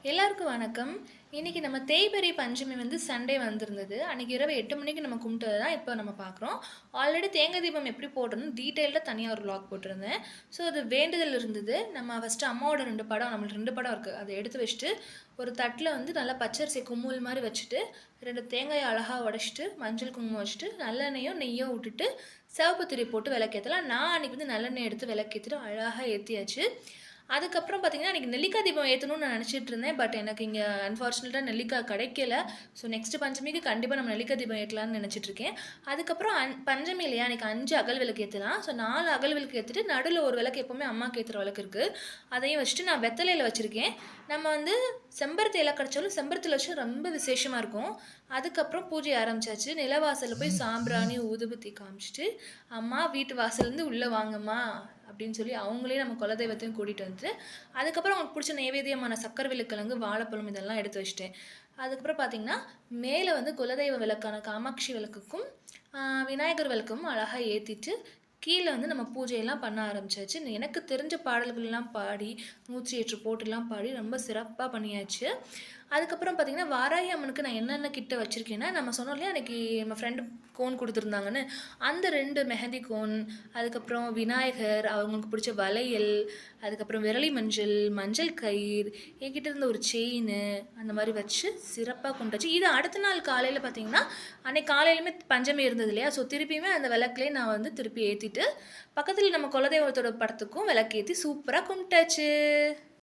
எல்லாருக்கும் வணக்கம். இன்னைக்கு நம்ம தேய்பிறை பஞ்சமி வந்து சண்டே வந்திருந்தது. அன்னைக்கு இரவு 8 மணிக்கு நம்ம கும்பிட்டது தான் இப்போ நம்ம பார்க்குறோம். ஆல்ரெடி தேங்காய் தீபம் எப்படி போடணும்னு டீட்டெயில்டா தனியா ஒரு விளாக் போட்டிருந்தேன். ஸோ அது வேண்டுதல் இருந்தது. நம்ம ஃபர்ஸ்ட்டு அம்மாவோட 2 படம் நம்மளுக்கு 2 படம் இருக்கு. அத எடுத்து வச்சுட்டு, ஒரு தட்டில வந்து நல்லா பச்சரிசி கும்முல் மாரி வச்சுட்டு, 2 தேங்காய அழகா உடைச்சிட்டு, மஞ்சள் குங்குமம் வச்சுட்டு, நல்லெண்ணெயோ நெய்யோ விட்டுட்டு, சிவப்பு திரி போட்டு விளக்கேத்தலாம். நான் அன்னைக்கு வந்து நல்லெண்ணெய் எடுத்து விளக்கேத்திட்டு அழகா ஏத்தியாச்சு. அதுக்கப்புறம் பார்த்தீங்கன்னா, அன்னைக்கு நெல்லிக்காய் தீபம் ஏத்தணும்னு நான் நினச்சிட்டு இருந்தேன். பட் எனக்கு இங்க அன்ஃபார்ச்சுனேட்டா நெல்லிக்காய் கிடைக்கல. ஸோ நெக்ஸ்ட் பஞ்சமிக்கு கண்டிப்பா நம்ம நெல்லிக்காய் தீபம் ஏத்தலாம்னு நினச்சிட்டு இருக்கேன். அதுக்கப்புறம் பஞ்சமி இல்லையா? அன்னைக்கு 5 அகல் விளக்கு ஏத்தலாம். ஸோ 4 அகல் விளக்கு ஏத்திட்டு, நடுவுல ஒரு விளக்கு எப்பவுமே அம்மாக்கு ஏத்துற விளக்கு இருக்கு. அதையும் வச்சுட்டு நான் வெத்தலையில வச்சிருக்கேன். நம்ம வந்து செம்பருத்தி இலை கிடைச்சாலும் செம்பருத்தில வச்சா ரொம்ப விசேஷமா இருக்கும். அதுக்கப்புறம் பூஜை ஆரம்பிச்சாச்சு. நிலவாசல்ல போய் சாம்பிராணி, ஊதுபத்தி காமிச்சுட்டு, "அம்மா வீட்டு வாசல்லேருந்து உள்ள வாங்கம்மா" அப்படின்னு சொல்லி அவங்களே நம்ம குலதெய்வத்தையும் கூட்டிட்டு வந்துட்டு, அதுக்கப்புறம் அவங்களுக்கு பிடிச்ச நைவேத்தியமான சக்கரவள்ளி கிழங்கு, வாழைப்பழம் இதெல்லாம் எடுத்து வச்சுட்டேன். அதுக்கப்புறம் பார்த்தீங்கன்னா, மேலே வந்து குலதெய்வ விளக்கான காமாட்சி விளக்குக்கும், விநாயகர் விளக்கும் அழகா ஏத்திட்டு, கீழ வந்து நம்ம பூஜையெல்லாம் பண்ண ஆரம்பிச்சாச்சு. எனக்கு தெரிஞ்ச பாடல்கள்லாம் பாடி, 108 போட்டுலாம் பாடி ரொம்ப சிறப்பா பண்ணியாச்சு. அதுக்கப்புறம் பார்த்தீங்கன்னா, வாராகி அம்மனுக்கு நான் என்னென்ன கிட்ட வச்சிருக்கேன்னா, நம்ம சொன்னோம் இல்லையா அன்னைக்கு நம்ம ஃப்ரெண்டு கோன் குடுத்துருந்தாங்கன்னு, அந்த 2 மெஹந்தி கோன், அதுக்கப்புறம் விநாயகர், அவங்களுக்கு பிடிச்ச வளையல், அதுக்கப்புறம் விரலி மஞ்சள், மஞ்சள் கயிறு, என்கிட்ட இருந்த ஒரு செயினு, அந்த மாரி வச்சு சிறப்பா கொண்டாச்சு. இது அடுத்த நாள் காலையில பார்த்தீங்கன்னா, அன்னைக்கு காலையிலுமே பஞ்சமி இருந்தது இல்லையா? ஸோ திருப்பியுமே அந்த விளக்குலயே நான் வந்து திருப்பி ஏத்திட்டு, பக்கத்துல நம்ம குலதெய்வத்தோட படத்துக்கும் விளக்கேத்தி சூப்பரா கும்பிட்டாச்சு.